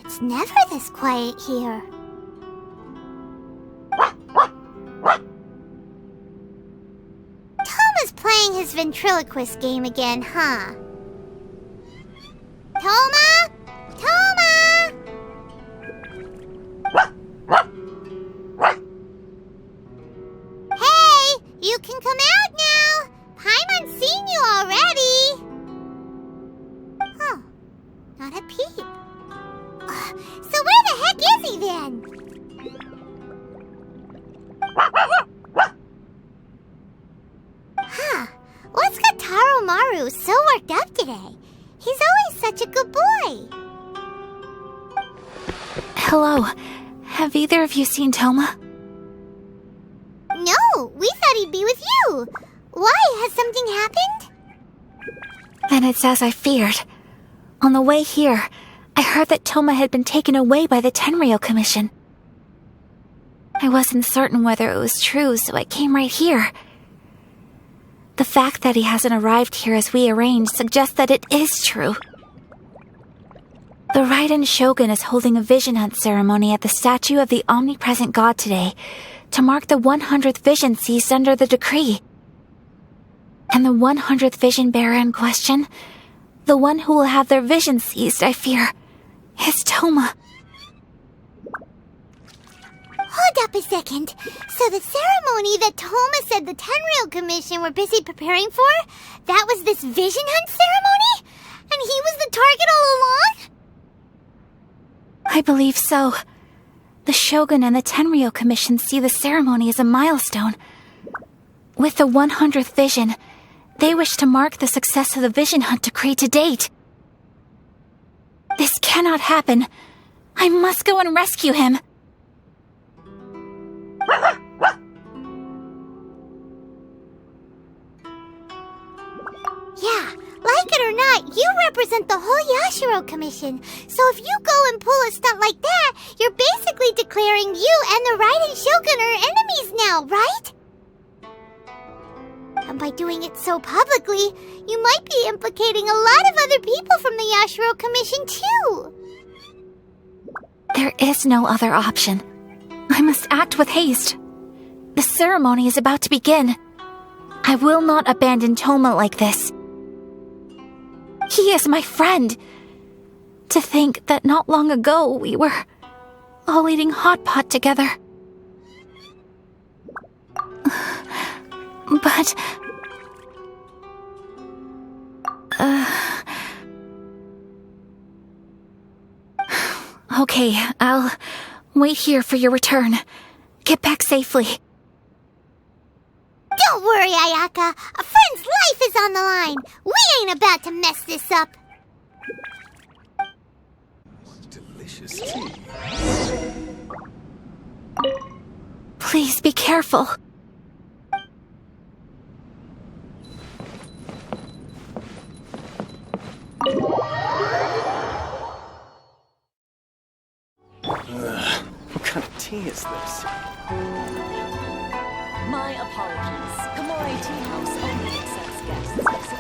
It's never this quiet here. Toma's playing his ventriloquist game again, huh? Toma? Toma! Hey, you can come out now! Paimon's seen you already! Huh, not a peep. So where the heck is he then? Huh, what's got Taro Maru so worked up today? He's always such a good boy. Hello. Have either of you seen Toma? No, we thought he'd be with you. Why? Has something happened? Then it's as I feared. On the way here, I heard that Toma had been taken away by the Tenryou Commission. I wasn't certain whether it was true, so I came right here. The fact that he hasn't arrived here as we arranged suggests that it is true. The Raiden Shogun is holding a vision hunt ceremony at the statue of the omnipresent god today to mark the 100th vision seized under the decree. And the 100th vision bearer in question, the one who will have their vision seized, I fear, is Toma. Hold up a second. So the ceremony that Toma said the Tenryou Commission were busy preparing for, that was this vision hunt ceremony? And he was the target all along? I believe so. The Shogun and the Tenryou Commission see the ceremony as a milestone. With the 100th vision, they wish to mark the success of the vision hunt decree to date. This cannot happen. I must go and rescue him. Yeah, like it or not, you represent the whole Yashiro Commission. So if you go and pull a stunt like that, you're basically declaring you and the Raiden Shogun are enemies now, right? And by doing it so publicly, you might be implicating a lot of other people from the Yashiro Commission too. There is no other option. I must act with haste. The ceremony is about to begin. I will not abandon Toma like this. He is my friend. To think that not long ago we were all eating hot pot together. But... Okay, I'll wait here for your return. Get back safely. Don't worry, Ayaka. A friend's life is on the line. We ain't about to mess this up. Delicious tea. Please be careful. What kind of tea is this? My apologies. Kamore Tea House only accepts guests of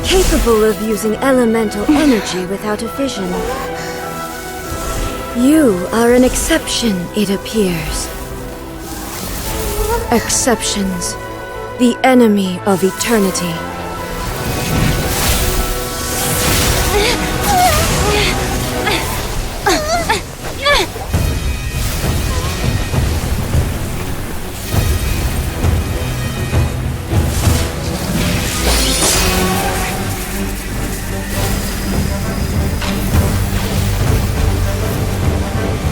Capable of using elemental energy without a vision. You are an exception, it appears. Exceptions. The enemy of eternity.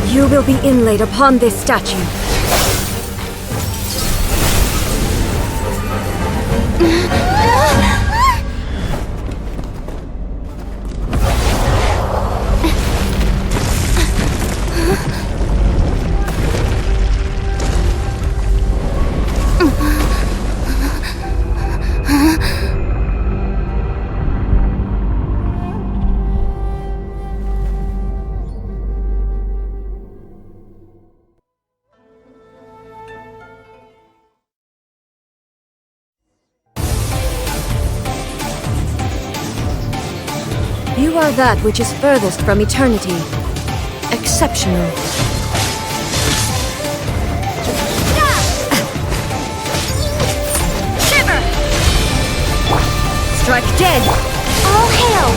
You will be inlaid upon this statue. You are that which is furthest from eternity. Exceptional. Shiver! Strike dead! All hail!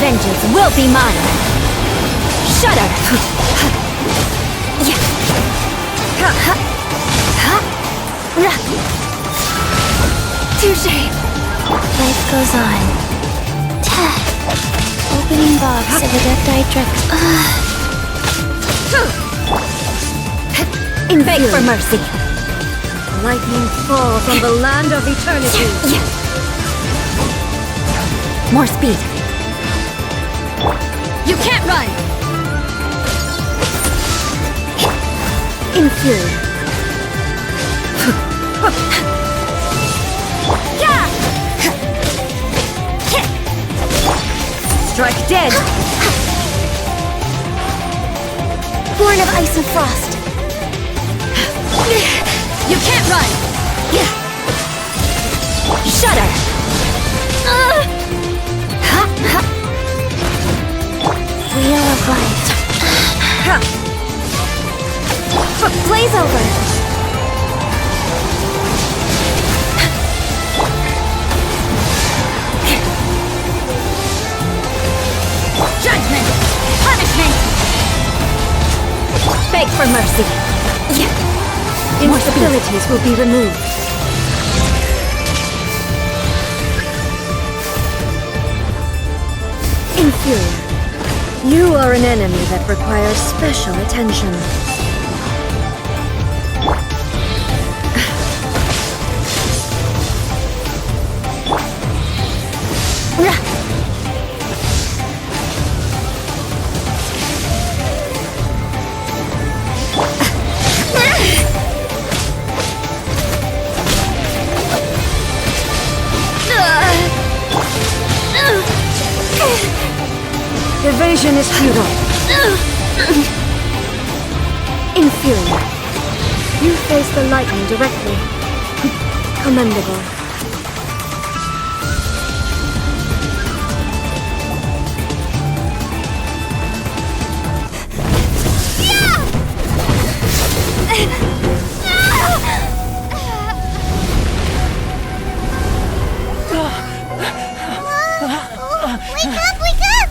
Vengeance will be mine! Shudder! Touché! Life goes on. Opening box of the Death In beg for mercy. Lightning falls on the land of eternity. More speed. You can't run! Inferior. Strike dead! Born of ice and frost. You can't run! Shudder! Wheel of light. Blaze over! Judgment! Punishment! Beg for mercy. Instabilities will be removed. Inferior. You are an enemy that requires special attention. Evasion is futile. Inferior. You face the lightning directly. Commendable. Wake up! Wake up!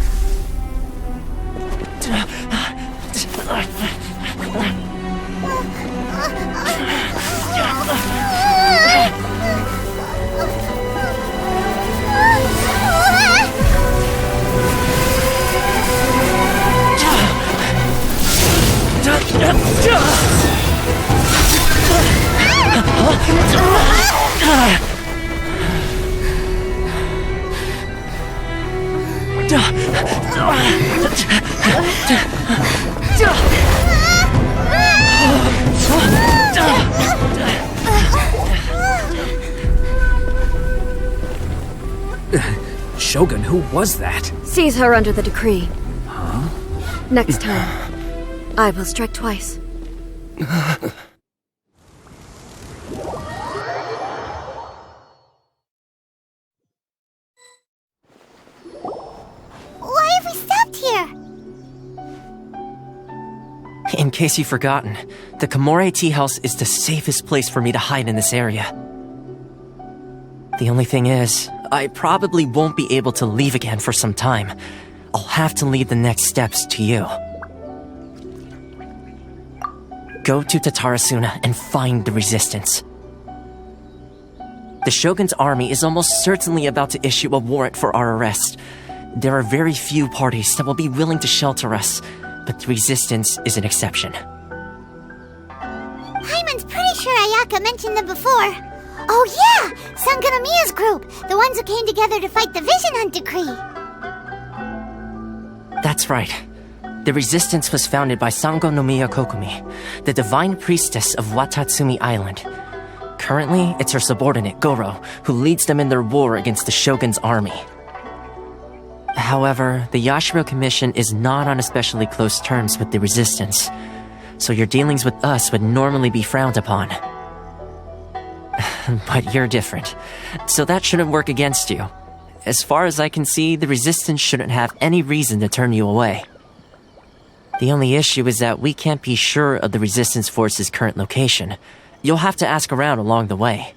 Shogun, who was that? Seize her under the decree. Huh? Next time, I will strike twice. Why have we stopped In case you've forgotten, the Komore tea house is the safest place for me to hide in this area. The only thing is, I probably won't be able to leave again for some time. I'll have to leave the next steps to you. Go to Tatarasuna and find the resistance. The Shogun's army is almost certainly about to issue a warrant for our arrest. There are very few parties that will be willing to shelter us, but the resistance is an exception. Hyman's pretty sure Ayaka mentioned them before. Oh yeah! Sango no Miya's group! The ones who came together to fight the Vision Hunt decree! That's right. The resistance was founded by Sango no Miya Kokumi, the divine priestess of Watatsumi Island. Currently, it's her subordinate, Goro, who leads them in their war against the Shogun's army. However, the Yashiro Commission is not on especially close terms with the resistance, so your dealings with us would normally be frowned upon. But you're different, so that shouldn't work against you. As far as I can see, the resistance shouldn't have any reason to turn you away. The only issue is that we can't be sure of the resistance force's current location. You'll have to ask around along the way.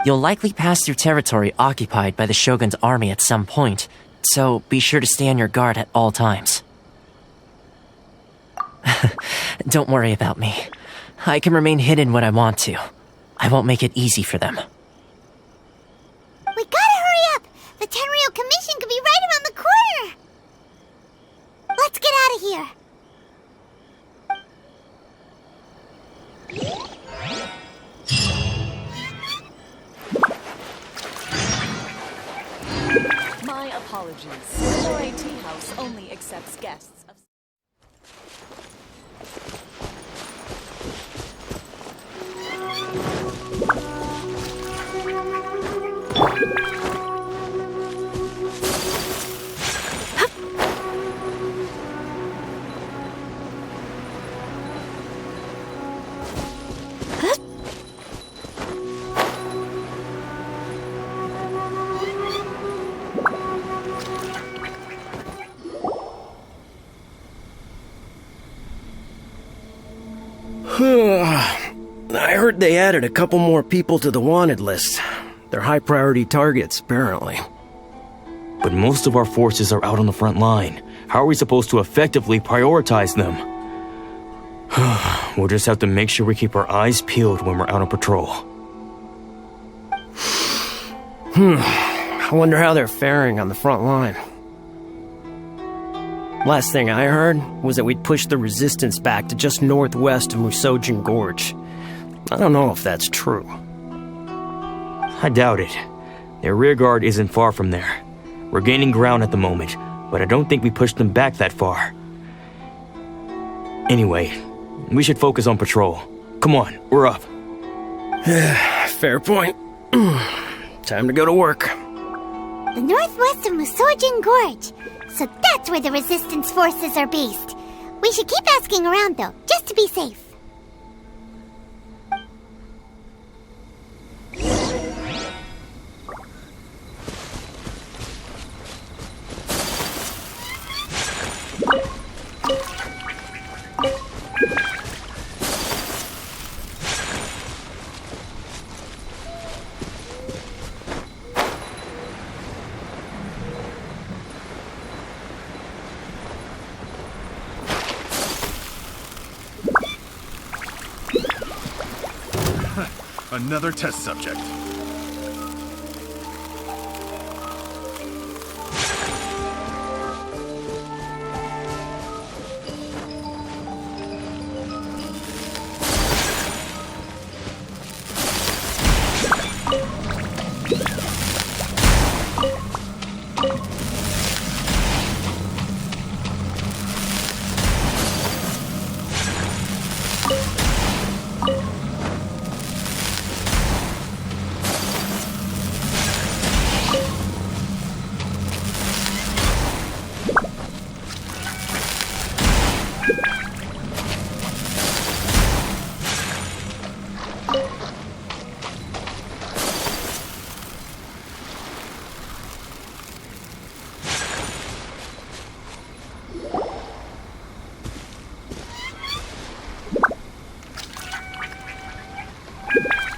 You'll likely pass through territory occupied by the Shogun's army at some point, so be sure to stay on your guard at all times. Don't worry about me. I can remain hidden when I want to. I won't make it easy for them. We gotta hurry up! The Tenryou Commission could be right around the corner! Let's get out of here! My apologies. Komore Tea House only accepts guests of... I heard they added a couple more people to the wanted list. They're high-priority targets, apparently. But most of our forces are out on the front line. How are we supposed to effectively prioritize them? We'll just have to make sure we keep our eyes peeled when we're out on patrol. I wonder how they're faring on the front line. Last thing I heard was that we'd pushed the resistance back to just northwest of Musojin Gorge. I don't know if that's true. I doubt it. Their rearguard isn't far from there. We're gaining ground at the moment, but I don't think we pushed them back that far. Anyway, we should focus on patrol. Come on, we're up. Fair point. Time to go to work. The northwest of Musojin Gorge. So that's where the resistance forces are based. We should keep asking around though, just to be safe. Another test subject.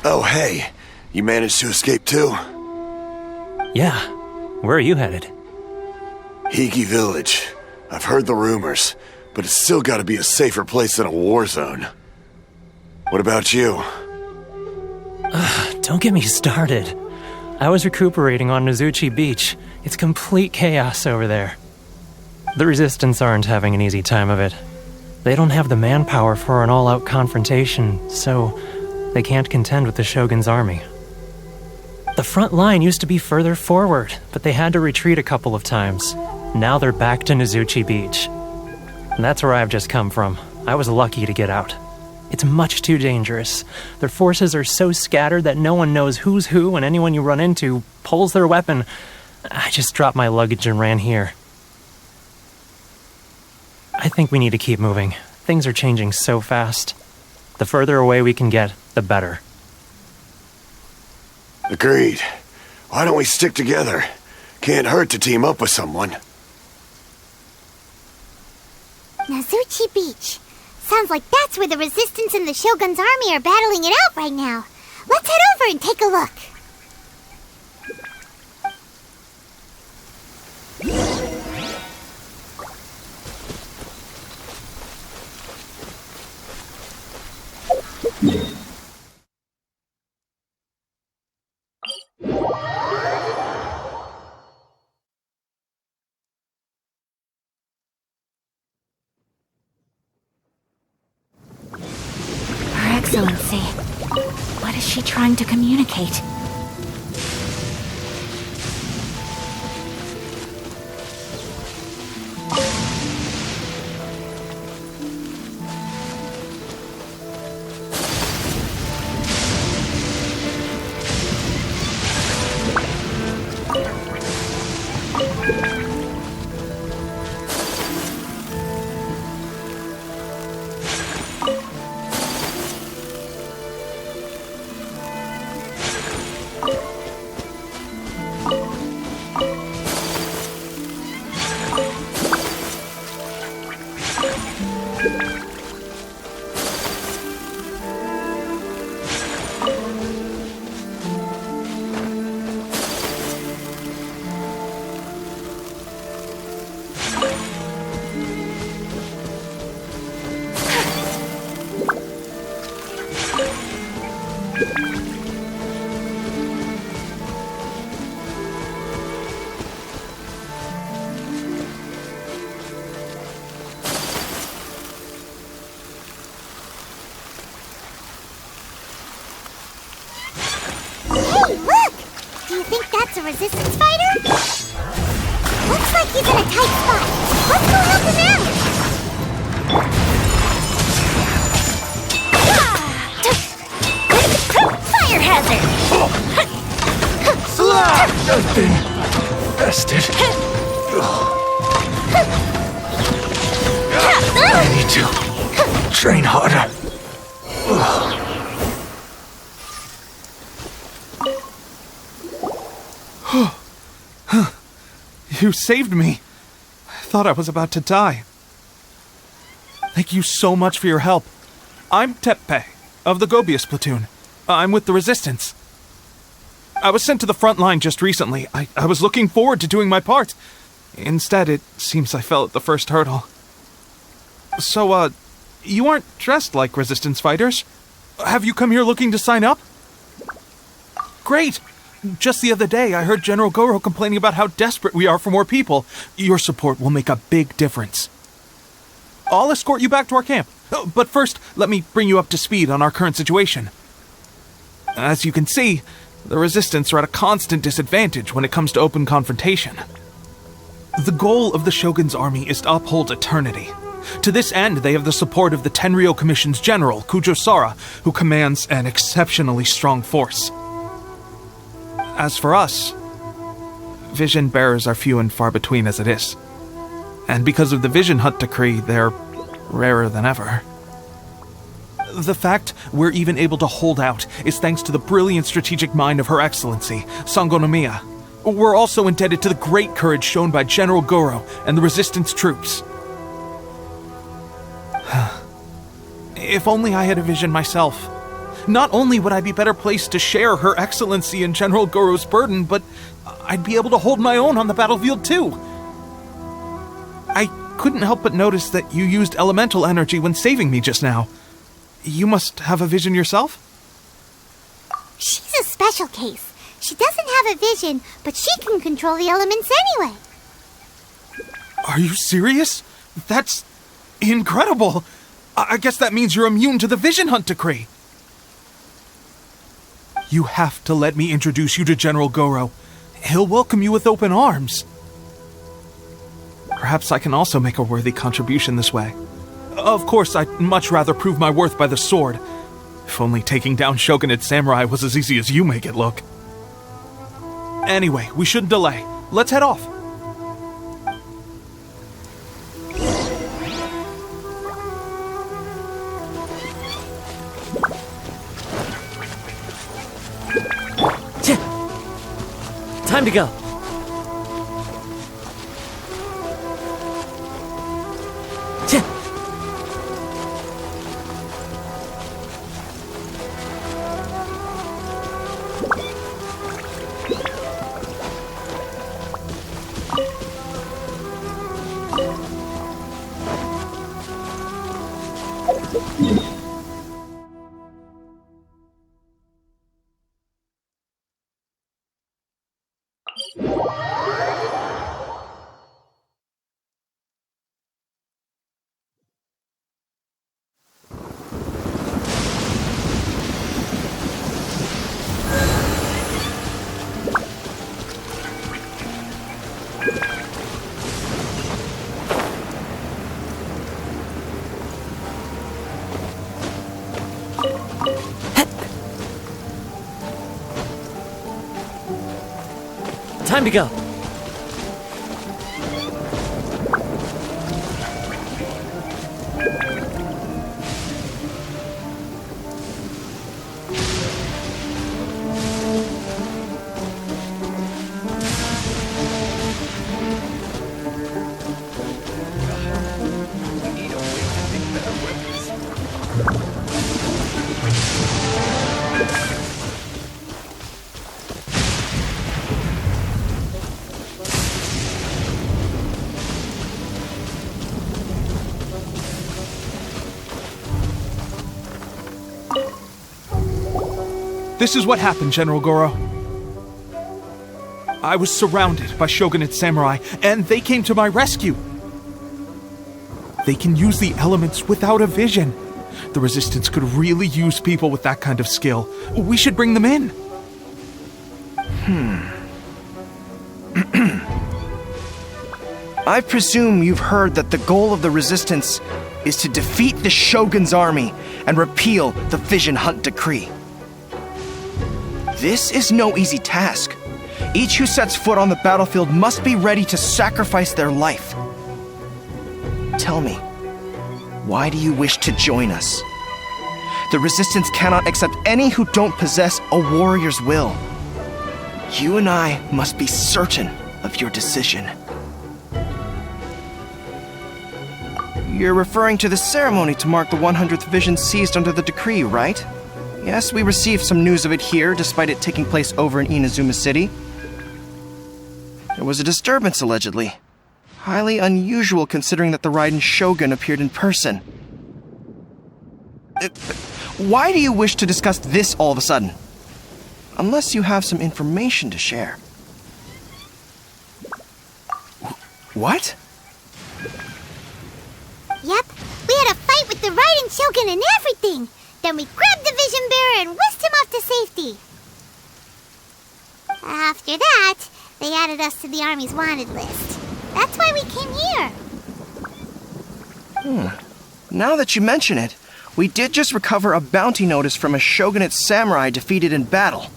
Oh, hey. You managed to escape too? Yeah. Where are you headed? Higi Village. I've heard the rumors, but it's still gotta be a safer place than a war zone. What about you? Don't get me started. I was recuperating on Nozuchi Beach. It's complete chaos over there. The Resistance aren't having an easy time of it. They don't have the manpower for an all-out confrontation, so they can't contend with the Shogun's army. The front line used to be further forward, but they had to retreat a couple of times. Now they're back to Nozuchi Beach. And that's where I've just come from. I was lucky to get out. It's much too dangerous. Their forces are so scattered that no one knows who's who, and anyone you run into pulls their weapon. I just dropped my luggage and ran here. I think we need to keep moving. Things are changing so fast. The further away we can get, the better. Agreed. Why don't we stick together? Can't hurt to team up with someone. Nozuchi Beach. Sounds like that's where the Resistance and the Shogun's army are battling it out right now. Let's head over and take a look. Her Excellency. What is she trying to communicate? A Resistance fighter? Looks like he's in a tight spot. Let's go help him out! Fire hazard! I've been bested. I need to train harder. You saved me. I thought I was about to die. Thank you so much for your help. I'm Teppei, of the Gobius platoon. I'm with the Resistance. I was sent to the front line just recently. I was looking forward to doing my part. Instead, it seems I fell at the first hurdle. So, you aren't dressed like Resistance fighters? Have you come here looking to sign up? Great! Just the other day, I heard General Goro complaining about how desperate we are for more people. Your support will make a big difference. I'll escort you back to our camp. But first, let me bring you up to speed on our current situation. As you can see, the Resistance are at a constant disadvantage when it comes to open confrontation. The goal of the Shogun's army is to uphold eternity. To this end, they have the support of the Tenryou Commission's general, Kujosara, who commands an exceptionally strong force. As for us, vision bearers are few and far between as it is. And because of the Vision Hut decree, they're rarer than ever. The fact we're even able to hold out is thanks to the brilliant strategic mind of Her Excellency, Sangonomiya. We're also indebted to the great courage shown by General Goro and the Resistance troops. If only I had a vision myself. Not only would I be better placed to share Her Excellency and General Goro's burden, but I'd be able to hold my own on the battlefield too. I couldn't help but notice that you used elemental energy when saving me just now. You must have a vision yourself? She's a special case. She doesn't have a vision, but she can control the elements anyway. Are you serious? That's incredible. I guess that means you're immune to the Vision Hunt decree. You have to let me introduce you to General Goro. He'll welcome you with open arms. Perhaps I can also make a worthy contribution this way. Of course, I'd much rather prove my worth by the sword. If only taking down Shogunate samurai was as easy as you make it look. Anyway, we shouldn't delay. Let's head off. Time to go. Time to go. This is what happened, General Goro. I was surrounded by Shogunate samurai, and they came to my rescue. They can use the elements without a vision. The Resistance could really use people with that kind of skill. We should bring them in. I presume you've heard that the goal of the Resistance is to defeat the Shogun's army and repeal the Vision Hunt decree. This is no easy task. Each who sets foot on the battlefield must be ready to sacrifice their life. Tell me, why do you wish to join us? The Resistance cannot accept any who don't possess a warrior's will. You and I must be certain of your decision. You're referring to the ceremony to mark the 100th vision seized under the decree, right? Yes, we received some news of it here, despite it taking place over in Inazuma City. There was a disturbance, allegedly. Highly unusual considering that the Raiden Shogun appeared in person. Why do you wish to discuss this all of a sudden? Unless you have some information to share. What? Yep, we had a fight with the Raiden Shogun and everything. Then we grabbed the Vision Bearer and whisked him off to safety. After that, they added us to the Army's wanted list. That's why we came here. Now that you mention it, we did just recover a bounty notice from a Shogunate samurai defeated in battle.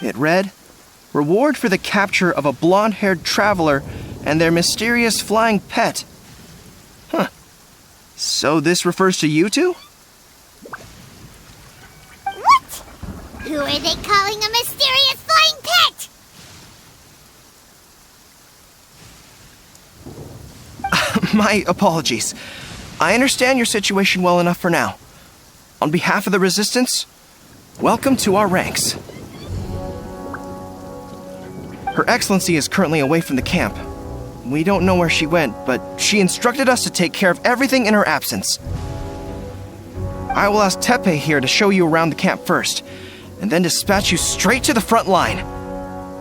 It read, "Reward for the capture of a blonde-haired traveler and their mysterious flying pet." So this refers to you two? What? Who are they calling a mysterious flying pet? My apologies. I understand your situation well enough for now. On behalf of the Resistance, welcome to our ranks. Her Excellency is currently away from the camp. We don't know where she went, but she instructed us to take care of everything in her absence. I will ask Teppei here to show you around the camp first, and then dispatch you straight to the front line.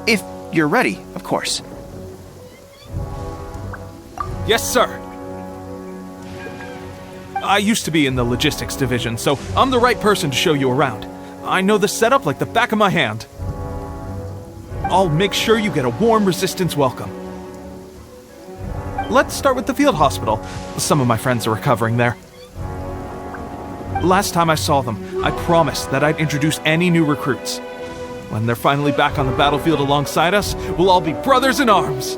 If you're ready, of course. Yes, sir. I used to be in the logistics division, so I'm the right person to show you around. I know the setup like the back of my hand. I'll make sure you get a warm Resistance welcome. Let's start with the field hospital. Some of my friends are recovering there. Last time I saw them, I promised that I'd introduce any new recruits. When they're finally back on the battlefield alongside us, we'll all be brothers in arms.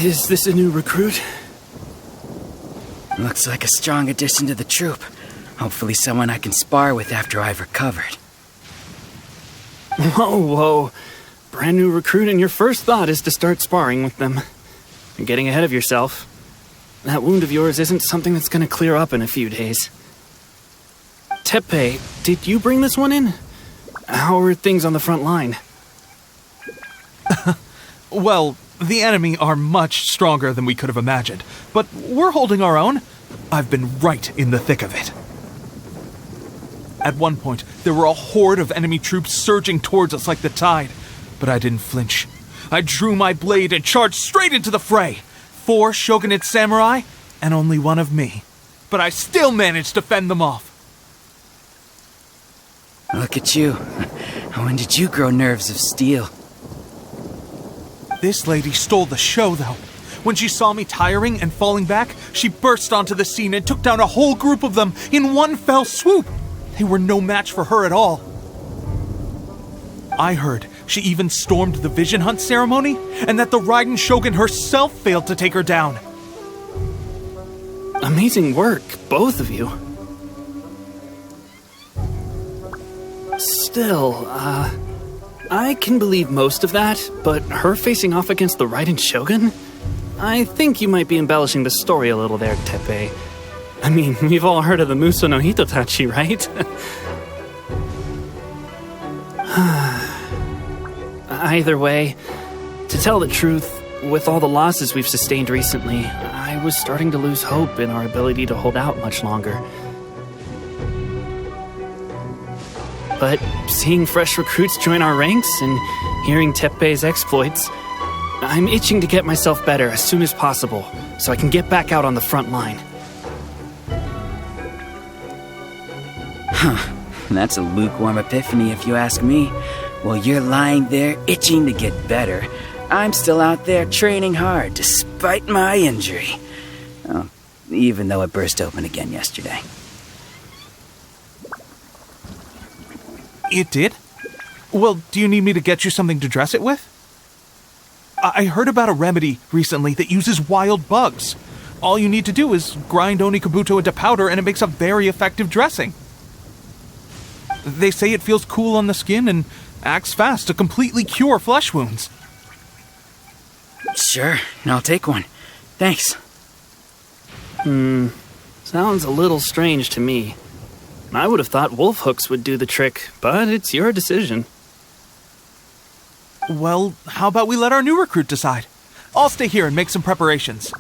Is this a new recruit? Looks like a strong addition to the troop. Hopefully someone I can spar with after I've recovered. Whoa. Brand new recruit and your first thought is to start sparring with them. You're getting ahead of yourself. That wound of yours isn't something that's gonna clear up in a few days. Teppei, did you bring this one in? How are things on the front line? Well, the enemy are much stronger than we could have imagined, but we're holding our own. I've been right in the thick of it. At one point, there were a horde of enemy troops surging towards us like the tide, but I didn't flinch. I drew my blade and charged straight into the fray. 4 shogunate samurai, and only one of me. But I still managed to fend them off. Look at you. When did you grow nerves of steel? This lady stole the show, though. When she saw me tiring and falling back, she burst onto the scene and took down a whole group of them in one fell swoop. They were no match for her at all. I heard she even stormed the Vision Hunt ceremony, and that the Raiden Shogun herself failed to take her down. Amazing work, both of you. Still, I can believe most of that, but her facing off against the Raiden Shogun? I think you might be embellishing the story a little there, Teppei. I mean, we've all heard of the Muso no Hitotachi, right? Either way, to tell the truth, with all the losses we've sustained recently, I was starting to lose hope in our ability to hold out much longer. But seeing fresh recruits join our ranks and hearing Teppei's exploits, I'm itching to get myself better as soon as possible so I can get back out on the front line. That's a lukewarm epiphany if you ask me. While you're lying there itching to get better, I'm still out there training hard despite my injury. Oh, even though it burst open again yesterday. It did? Well, do you need me to get you something to dress it with? I heard about a remedy recently that uses wild bugs. All you need to do is grind Onikabuto into powder and it makes a very effective dressing. They say it feels cool on the skin and acts fast to completely cure flesh wounds. Sure, I'll take one. Thanks. Sounds a little strange to me. I would have thought wolf hooks would do the trick, but it's your decision. Well, how about we let our new recruit decide? I'll stay here and make some preparations.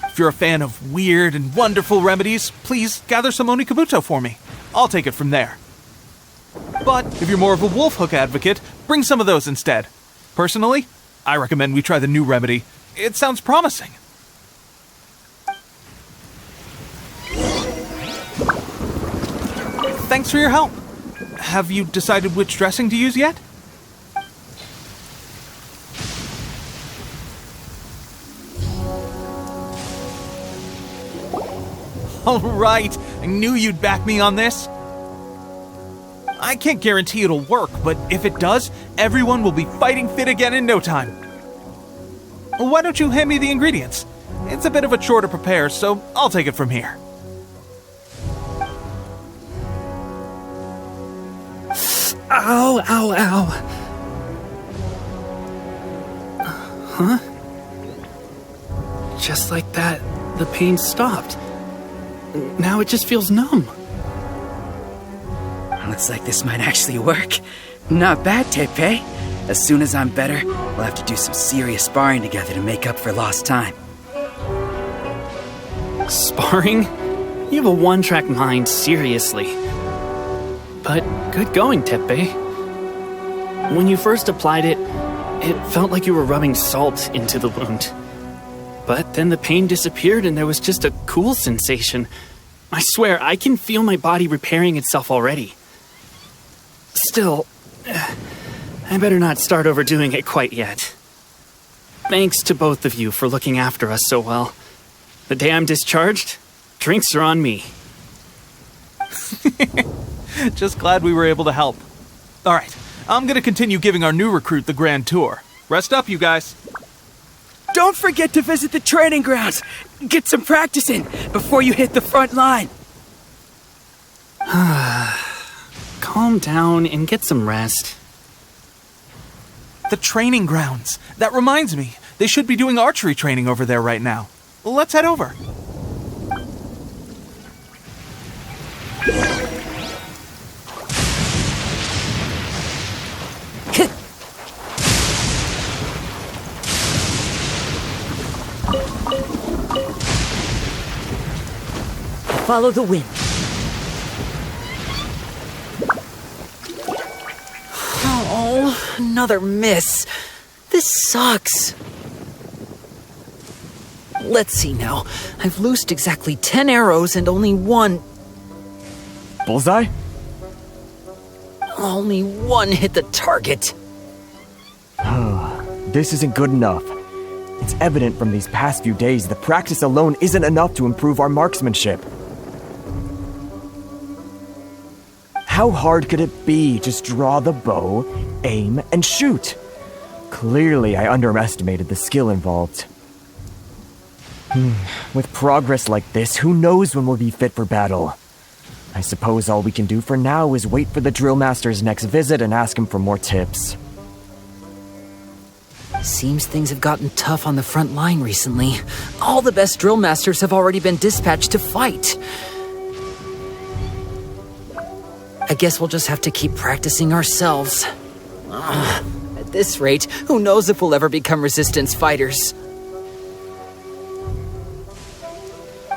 If you're a fan of weird and wonderful remedies, please gather some Onikabuto for me. I'll take it from there. But if you're more of a wolf hook advocate, bring some of those instead. Personally, I recommend we try the new remedy. It sounds promising. Thanks for your help. Have you decided which dressing to use yet? All right, I knew you'd back me on this. I can't guarantee it'll work, but if it does, everyone will be fighting fit again in no time. Why don't you hand me the ingredients? It's a bit of a chore to prepare, so I'll take it from here. Ow, ow, ow. Huh? Just like that, the pain stopped. Now it just feels numb. Looks like this might actually work. Not bad, Tepe. As soon as I'm better, we'll have to do some serious sparring together to make up for lost time. Sparring? You have a one-track mind, seriously. But good going, Tepe. When you first applied it, it felt like you were rubbing salt into the wound. But then the pain disappeared and there was just a cool sensation. I swear, I can feel my body repairing itself already. Still, I better not start overdoing it quite yet. Thanks to both of you for looking after us so well. The day I'm discharged, drinks are on me. Just glad we were able to help. Alright, I'm gonna continue giving our new recruit the grand tour. Rest up, you guys. Don't forget to visit the training grounds. Get some practice in before you hit the front line. Calm down and get some rest. The training grounds. That reminds me, they should be doing archery training over there right now. Let's head over. Follow the wind. Oh, another miss. This sucks. Let's see now. I've loosed exactly 10 arrows and only one... Bullseye? Only one hit the target. This isn't good enough. It's evident from these past few days that practice alone isn't enough to improve our marksmanship. How hard could it be? Just draw the bow, aim, and shoot. Clearly, I underestimated the skill involved. With progress like this, who knows when we'll be fit for battle? I suppose all we can do for now is wait for the drill master's next visit and ask him for more tips. Seems things have gotten tough on the front line recently. All the best drill masters have already been dispatched to fight. I guess we'll just have to keep practicing ourselves. At this rate, who knows if we'll ever become resistance fighters.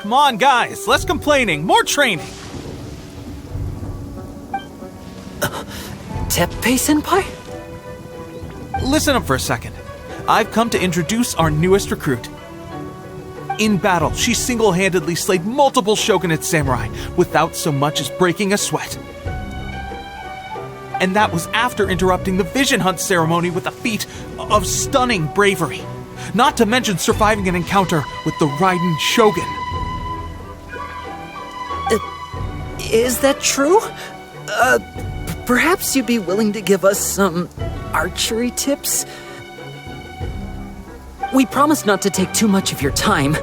Come on, guys, less complaining, more training. Teppei-senpai? Listen up for a second. I've come to introduce our newest recruit. In battle, she single-handedly slayed multiple shogunate samurai without so much as breaking a sweat. And that was after interrupting the vision hunt ceremony with a feat of stunning bravery. Not to mention surviving an encounter with the Raiden Shogun. Is that true? Perhaps you'd be willing to give us some archery tips? We promise not to take too much of your time.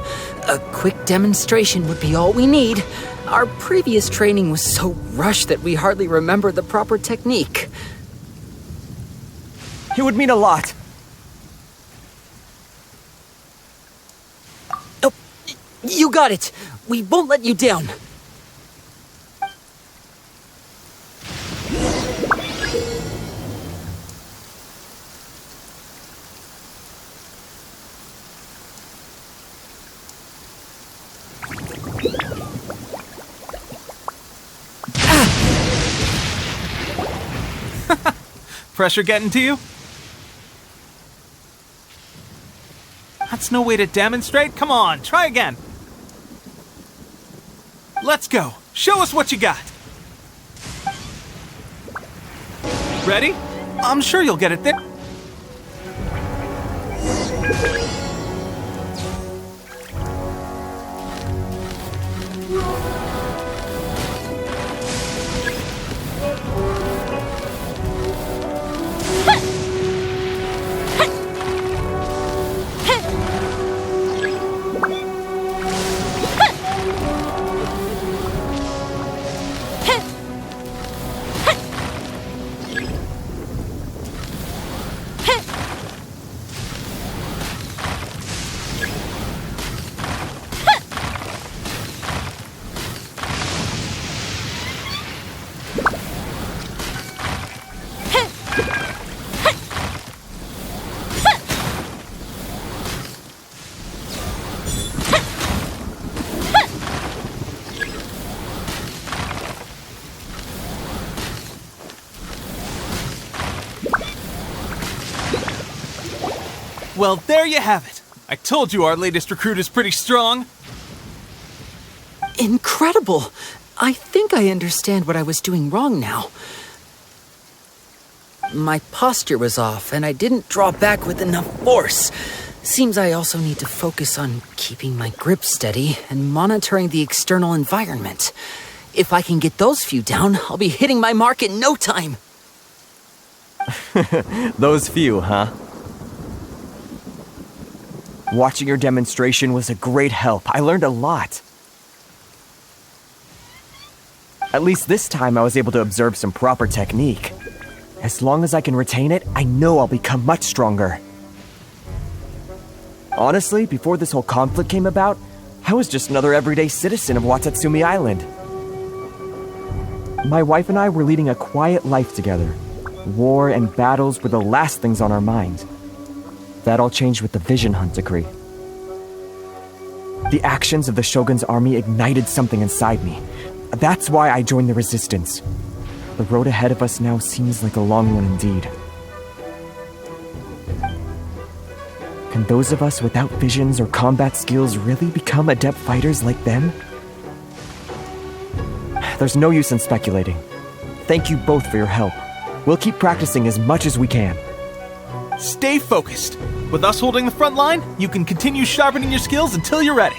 A quick demonstration would be all we need. Our previous training was so rushed that we hardly remember the proper technique. It would mean a lot. Oh, you got it. We won't let you down. Pressure getting to you? That's no way to demonstrate. Come on, try again. Let's go. Show us what you got. Ready? I'm sure you'll get it there. Well, there you have it. I told you our latest recruit is pretty strong. Incredible! I think I understand what I was doing wrong now. My posture was off, and I didn't draw back with enough force. Seems I also need to focus on keeping my grip steady and monitoring the external environment. If I can get those few down, I'll be hitting my mark in no time. Those few, huh? Watching your demonstration was a great help. I learned a lot. At least this time I was able to observe some proper technique. As long as I can retain it, I know I'll become much stronger. Honestly, before this whole conflict came about, I was just another everyday citizen of Watatsumi Island. My wife and I were leading a quiet life together. War and battles were the last things on our mind. That all changed with the Vision Hunt decree. The actions of the Shogun's army ignited something inside me. That's why I joined the resistance. The road ahead of us now seems like a long one indeed. Can those of us without visions or combat skills really become adept fighters like them? There's no use in speculating. Thank you both for your help. We'll keep practicing as much as we can. Stay focused. With us holding the front line, you can continue sharpening your skills until you're ready.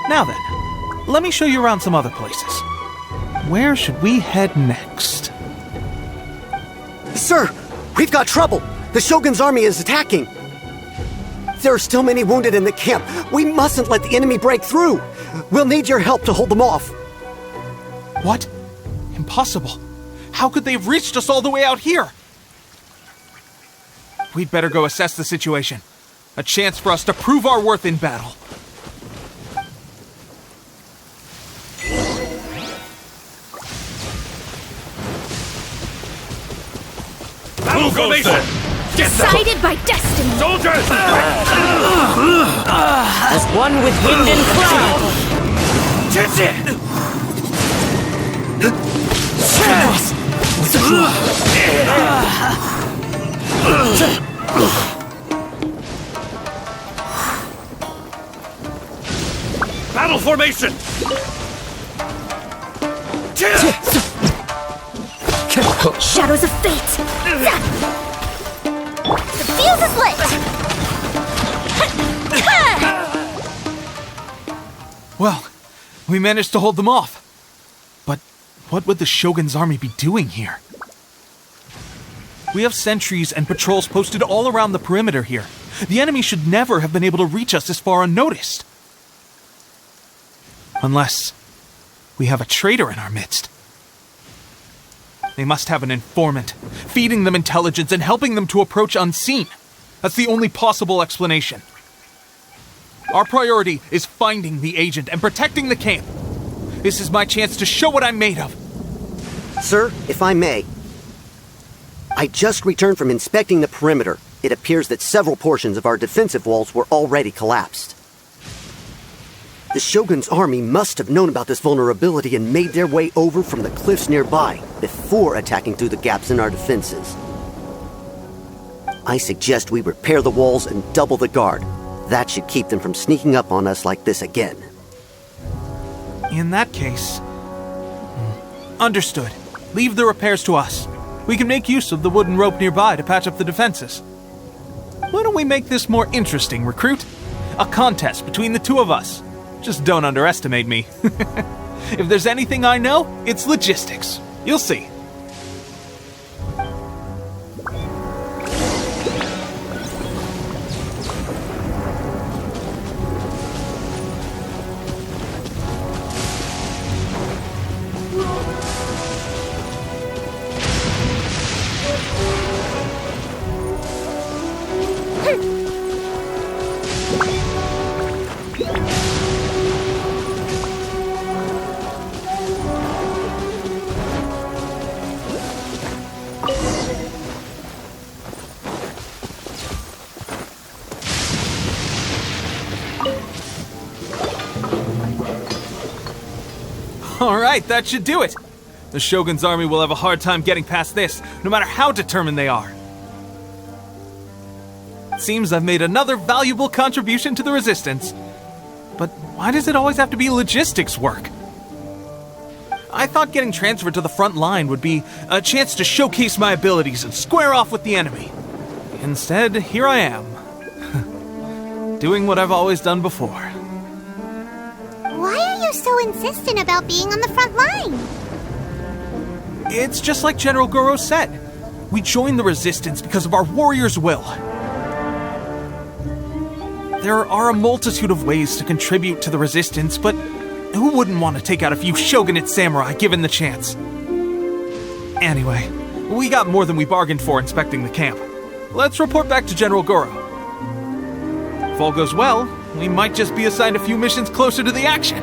Now then, let me show you around some other places. Where should we head next? Sir, we've got trouble. The Shogun's army is attacking. There are still many wounded in the camp. We mustn't let the enemy break through. We'll need your help to hold them off. What? Impossible. How could they have reached us all the way out here? We'd better go assess the situation. A chance for us to prove our worth in battle. Battle formation! Decided by destiny! Soldiers! As one with wind and cloud! Battle formation! Shadows of fate! The fuse is lit! Well, we managed to hold them off. But what would the Shogun's army be doing here? We have sentries and patrols posted all around the perimeter here. The enemy should never have been able to reach us this far unnoticed. Unless we have a traitor in our midst. They must have an informant, feeding them intelligence and helping them to approach unseen. That's the only possible explanation. Our priority is finding the agent and protecting the camp. This is my chance to show what I'm made of. Sir, if I may. I just returned from inspecting the perimeter. It appears that several portions of our defensive walls were already collapsed. The Shogun's army must have known about this vulnerability and made their way over from the cliffs nearby before attacking through the gaps in our defenses. I suggest we repair the walls and double the guard. That should keep them from sneaking up on us like this again. In that case... Understood. Leave the repairs to us. We can make use of the wooden rope nearby to patch up the defenses. Why don't we make this more interesting, recruit? A contest between the two of us. Just don't underestimate me. If there's anything I know, it's logistics. You'll see. Alright, that should do it. The Shogun's army will have a hard time getting past this, no matter how determined they are. seems I've made another valuable contribution to the Resistance. But why does it always have to be logistics work? I thought getting transferred to the front line would be a chance to showcase my abilities and square off with the enemy. Instead, here I am. Doing what I've always done before. Why are you so insistent about being on the front line? It's just like General Goro said. We joined the Resistance because of our warrior's will. There are a multitude of ways to contribute to the Resistance, but who wouldn't want to take out a few shogunate samurai given the chance? Anyway, we got more than we bargained for inspecting the camp. Let's report back to General Goro. If all goes well, we might just be assigned a few missions closer to the action.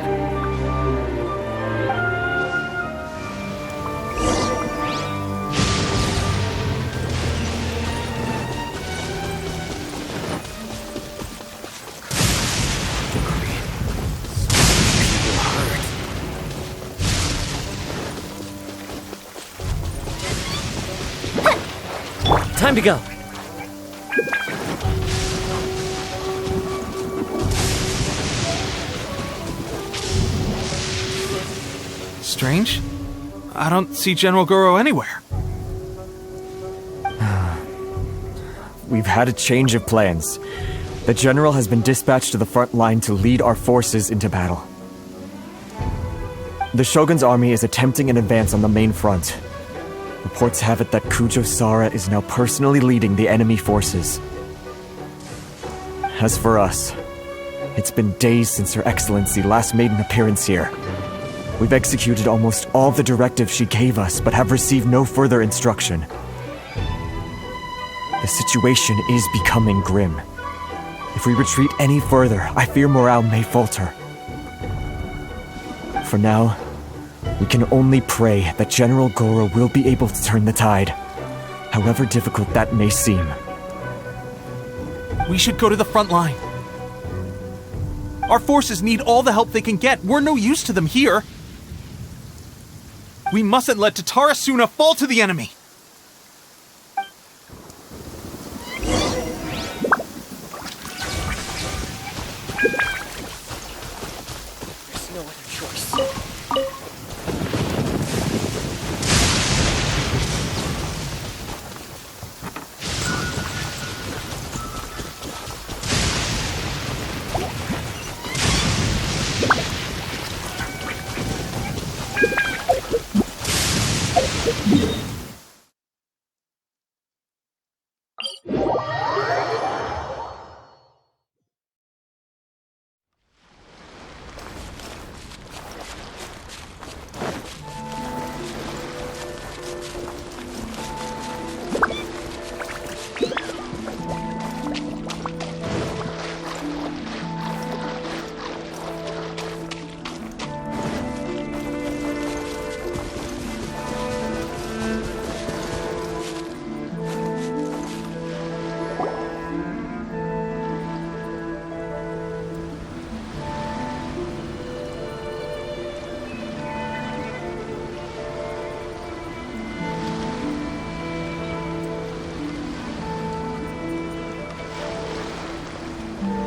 Time to go. Strange. I don't see General Goro anywhere. We've had a change of plans. The General has been dispatched to the front line to lead our forces into battle. The Shogun's army is attempting an advance on the main front. Reports have it that Kujo Sara is now personally leading the enemy forces. As for us, it's been days since Her Excellency last made an appearance here. We've executed almost all the directives she gave us, but have received no further instruction. The situation is becoming grim. If we retreat any further, I fear morale may falter. For now, we can only pray that General Goro will be able to turn the tide, however difficult that may seem. We should go to the front line. Our forces need all the help they can get. We're no use to them here. We mustn't let Tatarasuna fall to the enemy. There's no other choice.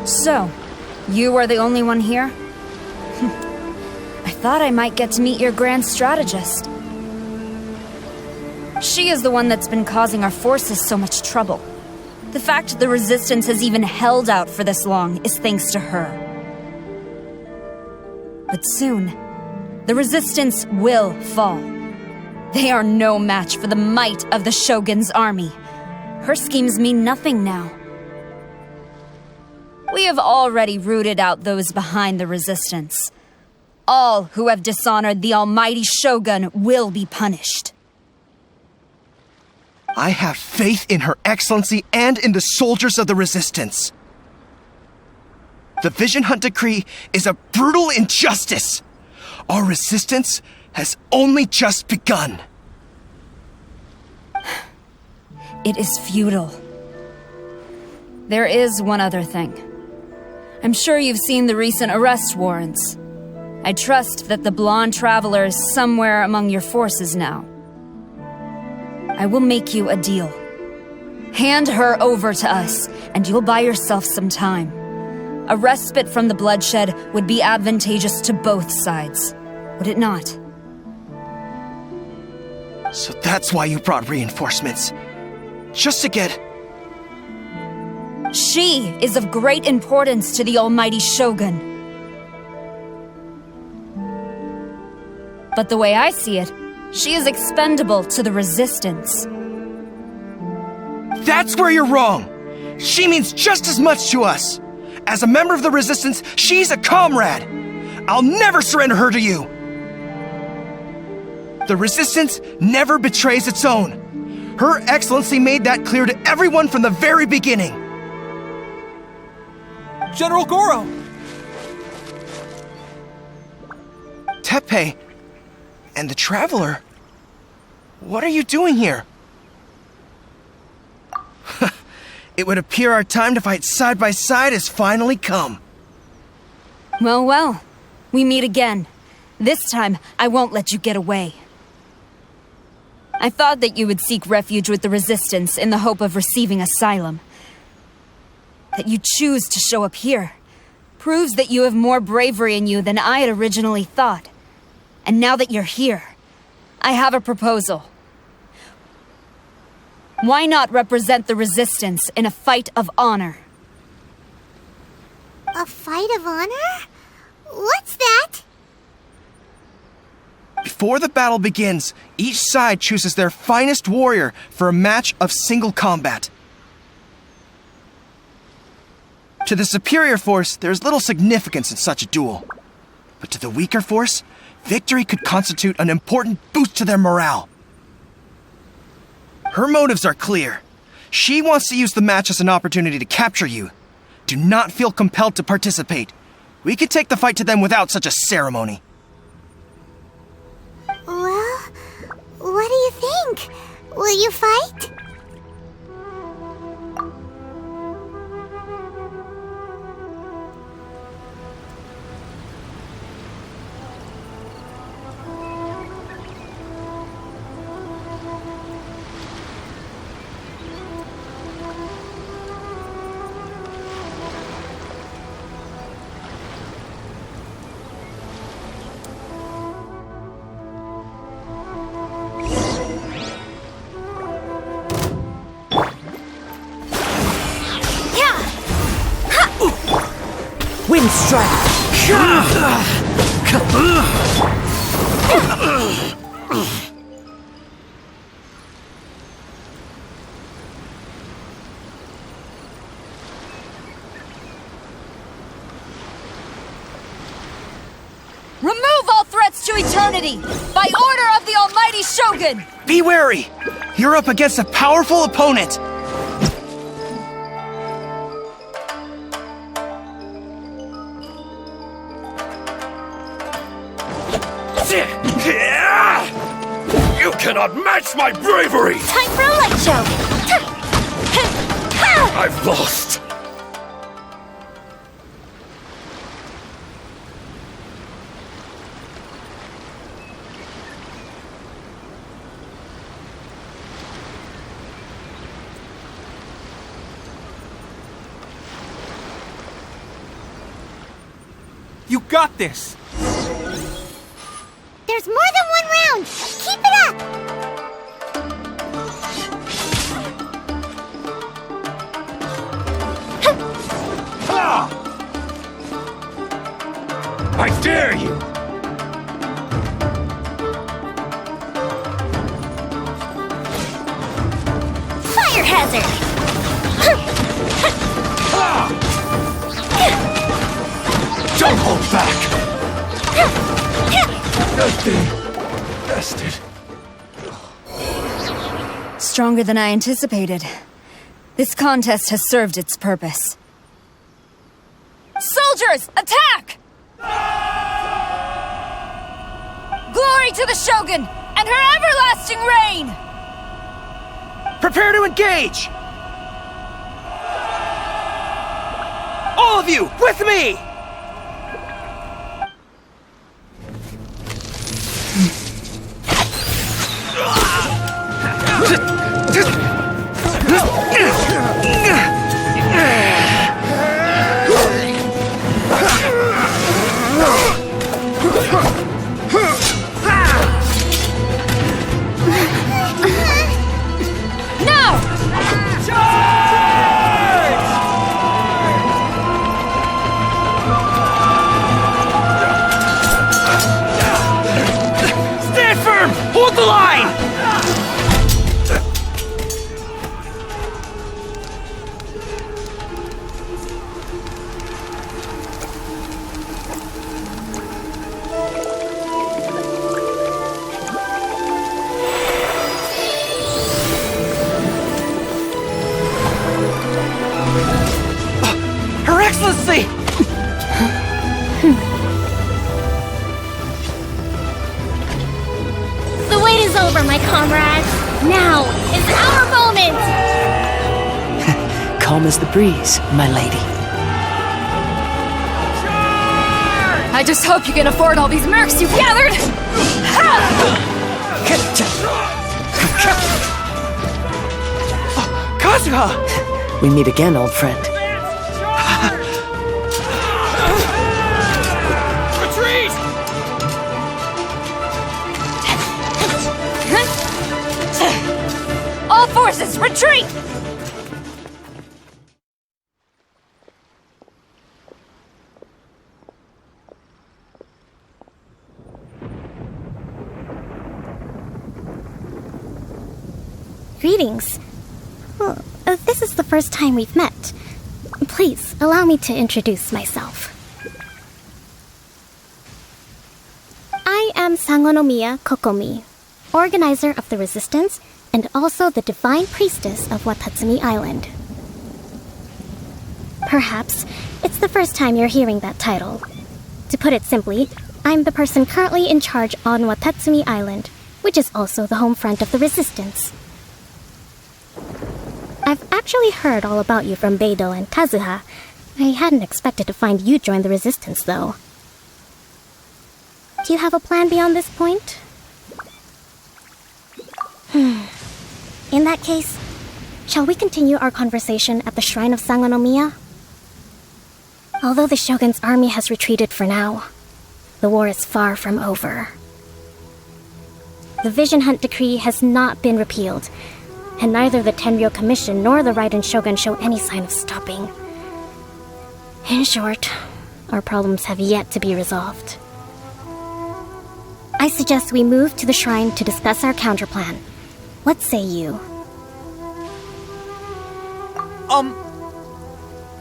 So, you are the only one here? I thought I might get to meet your grand strategist. She is the one that's been causing our forces so much trouble. The fact the Resistance has even held out for this long is thanks to her. But soon, the Resistance will fall. They are no match for the might of the Shogun's army. Her schemes mean nothing now. We have already rooted out those behind the Resistance. All who have dishonored the almighty Shogun will be punished. I have faith in Her Excellency and in the soldiers of the Resistance. The Vision Hunt Decree is a brutal injustice. Our resistance has only just begun. It is futile. There is one other thing. I'm sure you've seen the recent arrest warrants. I trust that the blonde traveler is somewhere among your forces now. I will make you a deal. Hand her over to us, and you'll buy yourself some time. A respite from the bloodshed would be advantageous to both sides, would it not? So that's why you brought reinforcements. Just to get... She is of great importance to the almighty Shogun. But the way I see it, she is expendable to the Resistance. That's where you're wrong! She means just as much to us! As a member of the Resistance, she's a comrade! I'll never surrender her to you! The Resistance never betrays its own. Her Excellency made that clear to everyone from the very beginning. General Goro! Teppei and the Traveler, what are you doing here? It would appear our time to fight side by side has finally come. Well, well. We meet again. This time, I won't let you get away. I thought that you would seek refuge with the Resistance in the hope of receiving asylum. That you choose to show up here proves that you have more bravery in you than I had originally thought. And now that you're here, I have a proposal. Why not represent the Resistance in a fight of honor? A fight of honor? What's that? Before the battle begins, each side chooses their finest warrior for a match of single combat. To the superior force, there is little significance in such a duel. But to the weaker force, victory could constitute an important boost to their morale. Her motives are clear. She wants to use the match as an opportunity to capture you. Do not feel compelled to participate. We could take the fight to them without such a ceremony. Well, what do you think? Will you fight? Wind strike! Remove all threats to eternity! By order of the almighty Shogun! Be wary! You're up against a powerful opponent! You cannot match my bravery! Time for a light show! I've lost! You got this! There's more than one round! Keep it up! I dare you! Fire hazard! Don't hold back! Nothing. Bastard. Stronger than I anticipated. This contest has served its purpose. Soldiers, attack! Glory to the Shogun and her everlasting reign! Prepare to engage! All of you, with me! is over, my comrades. Now is our moment! Calm as the breeze, my lady. I just hope you can afford all these mercs you've gathered! Kazuha! We meet again, old friend. Retreat! All forces, retreat! Greetings. Well, this is the first time we've met. Please, allow me to introduce myself. I am Sangonomiya Kokomi, organizer of the Resistance and also the Divine Priestess of Watatsumi Island. Perhaps it's the first time you're hearing that title. To put it simply, I'm the person currently in charge on Watatsumi Island, which is also the home front of the Resistance. I've actually heard all about you from Beidou and Kazuha. I hadn't expected to find you join the Resistance, though. Do you have a plan beyond this point? In that case, shall we continue our conversation at the Shrine of Sangonomiya? Although the Shogun's army has retreated for now, the war is far from over. The Vision Hunt Decree has not been repealed, and neither the Tenryou Commission nor the Raiden Shogun show any sign of stopping. In short, our problems have yet to be resolved. I suggest we move to the shrine to discuss our counterplan. What say you?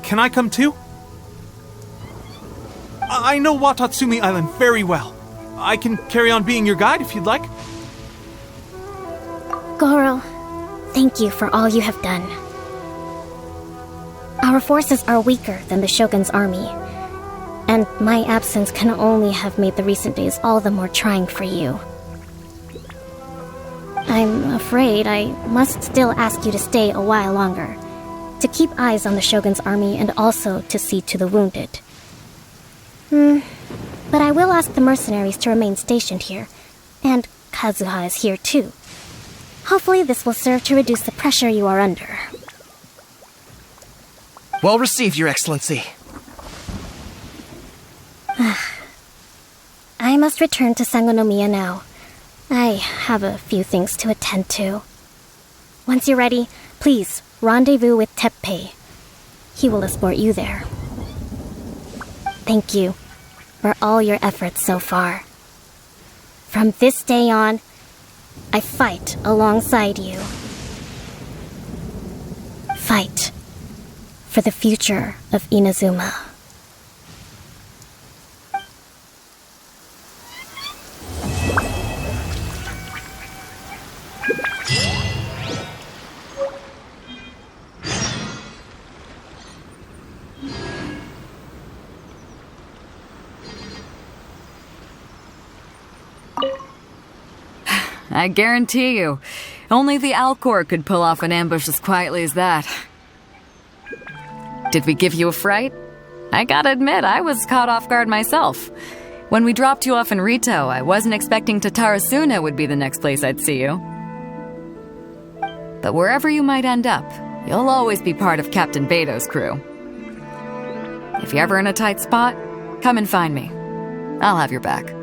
Can I come too? I know Watatsumi Island very well. I can carry on being your guide if you'd like. Goro, thank you for all you have done. Our forces are weaker than the Shogun's army, and my absence can only have made the recent days all the more trying for you. I'm afraid I must still ask you to stay a while longer, to keep eyes on the Shogun's army and also to see to the wounded. But I will ask the mercenaries to remain stationed here, and Kazuha is here too. Hopefully this will serve to reduce the pressure you are under. Well received, Your Excellency. I must return to Sangonomiya now. I have a few things to attend to. Once you're ready, please rendezvous with Teppei. He will escort you there. Thank you for all your efforts so far. From this day on, I fight alongside you. Fight for the future of Inazuma. I guarantee you, only the Alcor could pull off an ambush as quietly as that. Did we give you a fright? I gotta admit, I was caught off guard myself. When we dropped you off in Rito, I wasn't expecting Tatarasuna would be the next place I'd see you. But wherever you might end up, you'll always be part of Captain Beidou's crew. If you're ever in a tight spot, come and find me. I'll have your back.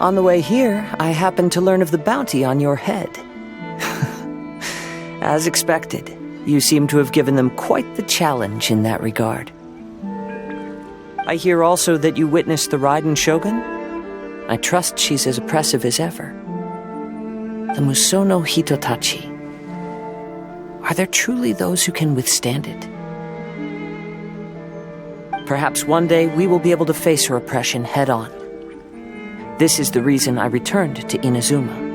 On the way here, I happened to learn of the bounty on your head. As expected, you seem to have given them quite the challenge in that regard. I hear also that you witnessed the Raiden Shogun. I trust she's as oppressive as ever. The Musono Hitotachi. Are there truly those who can withstand it? Perhaps one day we will be able to face her oppression head-on. This is the reason I returned to Inazuma.